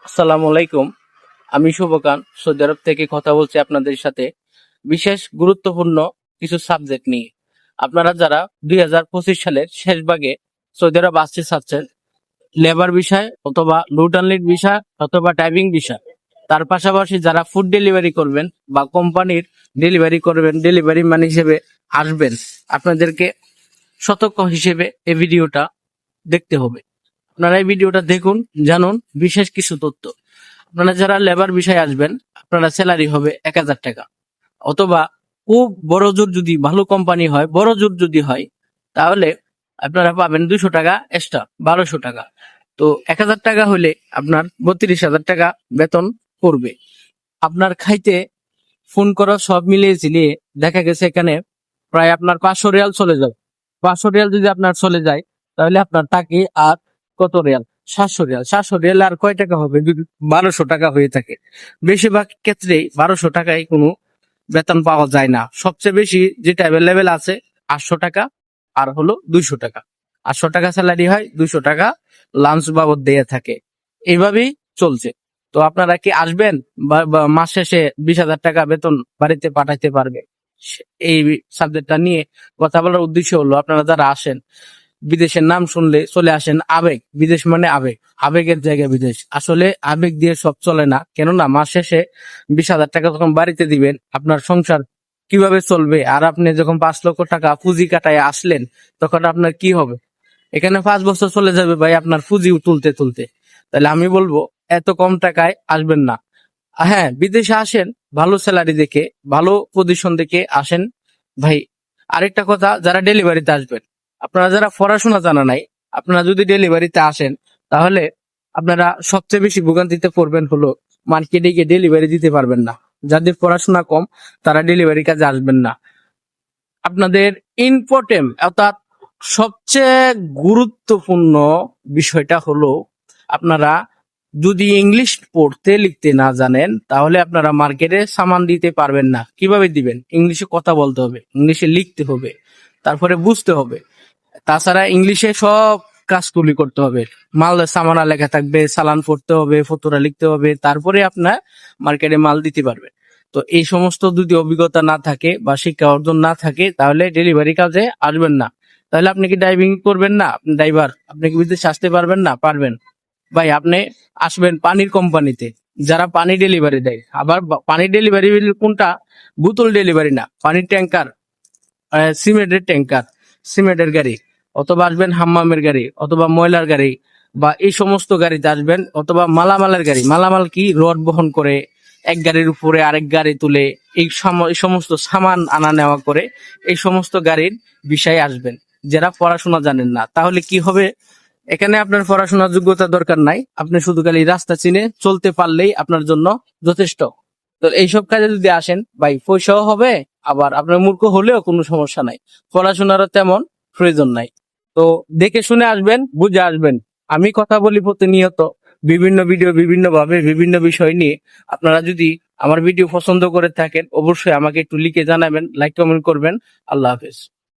আসসালামু আলাইকুম। আমি শুভকান সৌদি আরব থেকে কথা বলছি আপনাদের সাথে বিশেষ গুরুত্বপূর্ণ কিছু সাবজেক্ট নিয়ে। আপনারা যারা 2025 সালের শেষ ভাগে সৌদি আরব আসতে চাচ্ছেন, লেবার বিষয় অথবা লুট অ্যান্ড লিড বিষয় অথবা টাইপিং বিষয়, তার পাশাপাশি যারা ফুড ডেলিভারি করবেন বা কোম্পানির ডেলিভারি করবেন, ডেলিভারি ম্যান হিসেবে আসবেন, আপনাদেরকে সতর্ক হিসেবে এই ভিডিওটা দেখতে হবে। আপনারা এই ভিডিওটা দেখুন, জানুন বিশেষ কিছু তথ্য। আপনারা যারা লেবার বিষয়ে আসবেন, আপনারা স্যালারি হবে 1,000 টাকা, অথবা খুব বড় জোর যদি ভালো কোম্পানি হয়, বড় জোর যদি হয়, তাহলে আপনারা পাবেন 200 টাকা এক্সট্রা, 1200 টাকা। তো 1,000 টাকা হলে আপনার 32,000 টাকা বেতন পড়বে। আপনার খাইতে ফোন করা সব মিলিয়ে ঝিলিয়ে দেখা গেছে এখানে প্রায় আপনার 500 রিয়াল চলে যাবে। 500 রিয়াল যদি আপনার চলে যায়, তাহলে আপনার টাকে আর কত রিয়াল? 700 রিয়াল। 700 রিয়াল আর কয় টাকা হবে? যদি 1200 টাকা হয়ে থাকে। বেশিরভাগ ক্ষেত্রেই 1200 টাকায় কোনো বেতন পাওয়া যায় না। সবচেয়ে বেশি যেটা অ্যাভেলেবেল আছে 800 টাকা আর হলো 200 টাকা। 800 টাকা স্যালারি হয়, 200 টাকা লাঞ্চ বাবদ দিয়ে থাকে। এইভাবেই চলছে। তো আপনারা কি আসবেন বা মাস শেষে 20,000 টাকা বেতন বাড়িতে পাঠাইতে পারবে? এই সাবজেক্টটা নিয়ে কথা বলার উদ্দেশ্য হলো, আপনারা যারা আসেন, বিদেশের নাম শুনলে চলে আসেন আবেগ, বিদেশ মানে আবেগ, আবেগের জায়গায় বিদেশ। আসলে আবেগ দিয়ে সব চলে না, কেননা মাস শেষে 20,000 টাকা যখন বাড়িতে দিবেন, আপনার সংসার কিভাবে চলবে? আর আপনি যখন 5 লক্ষ টাকা পুঁজি কাটায় আসলেন, তখন আপনার কি হবে? এখানে 5 বছর চলে যাবে ভাই আপনার পুঁজি তুলতে তুলতে। তাহলে আমি বলবো এত কম টাকায় আসবেন না। হ্যাঁ, বিদেশে আসেন ভালো স্যালারি দেখে, ভালো পজিশন দেখে আসেন ভাই। আরেকটা কথা, যারা ডেলিভারিতে আসবেন, আপনারা যারা পড়াশোনা জানা নাই, আপনারা যদি ডেলিভারিতে আসেন, তাহলে আপনারা সবচেয়ে বেশি ভোগান্তিতে পড়বেন হলো মার্কেটে গিয়ে ডেলিভারি দিতে পারবেন না। যাদের পড়াশোনা কম, তারা ডেলিভারি কাজে আসবেন না। আপনাদের ইম্পর্টেন্ট অর্থাৎ সবচেয়ে গুরুত্বপূর্ণ বিষয়টা হলো, আপনারা যদি ইংলিশ পড়তে লিখতে না জানেন, তাহলে আপনারা মার্কেটে সামান দিতে পারবেন না। কিভাবে দিবেন? ইংলিশে কথা বলতে হবে, ইংলিশে লিখতে হবে, তারপরে বুঝতে হবে। তাছাড়া ইংলিশে সব কাজগুলি করতে হবে। মাল সামানা লেখা থাকবে, চালান পড়তে হবে, ফতুরা লিখতে হবে, তারপরে আপনার মার্কেটে মাল দিতে পারবে। তো এই সমস্ত যদি অভিজ্ঞতা না থাকে বা শিক্ষা অর্জন না থাকে, তাহলে ডেলিভারি কাজে আসবেন না। তাহলে আপনি কি ড্রাইভিং করবেন না? আপনি ড্রাইভার, আপনি কি বিদেশে আসতে পারবেন না? পারবেন। ভাই আপনি আসবেন পানির কোম্পানিতে, যারা পানি ডেলিভারি দেয়। আবার পানি ডেলিভারি কোনটা? বোতল ডেলিভারি না, পানির ট্যাঙ্কার, সিমেন্টের ট্যাঙ্কার, সিমেন্টের গাড়ি, অথবা আসবেন হাম্মামের গাড়ি, অথবা ময়লার গাড়ি, বা এই সমস্ত গাড়িতে আসবেন, অথবা মালামালের গাড়ি। মালামাল কি? রড বহন করে এক গাড়ির উপরে আরেক গাড়ি তুলে এই সমস্ত সামান আনা নেওয়া করে, এই সমস্ত গাড়ির বিষয়ে আসবেন যারা পড়াশোনা জানেন না। তাহলে কি হবে? এখানে আপনার পড়াশোনার যোগ্যতা দরকার নাই, আপনি শুধু খালি রাস্তা চিনে চলতে পারলেই আপনার জন্য যথেষ্ট। তো এইসব কাজে যদি আসেন ভাই, পয়সাও হবে, আবার আপনার মূর্খ হলেও কোনো সমস্যা নাই, পড়াশোনারও তেমন প্রয়োজন নাই। তো দেখে শুনে আসবেন, বুঝে আসবেন। আমি কথা বলি প্রতিনিয়ত বিভিন্ন ভিডিও, বিভিন্ন ভাবে, বিভিন্ন বিষয় নিয়ে। আপনারা যদি আমার ভিডিও পছন্দ করে থাকেন, অবশ্যই আমাকে একটু লিখে জানাবেন, লাইক কমেন্ট করবেন। আল্লাহ হাফেজ।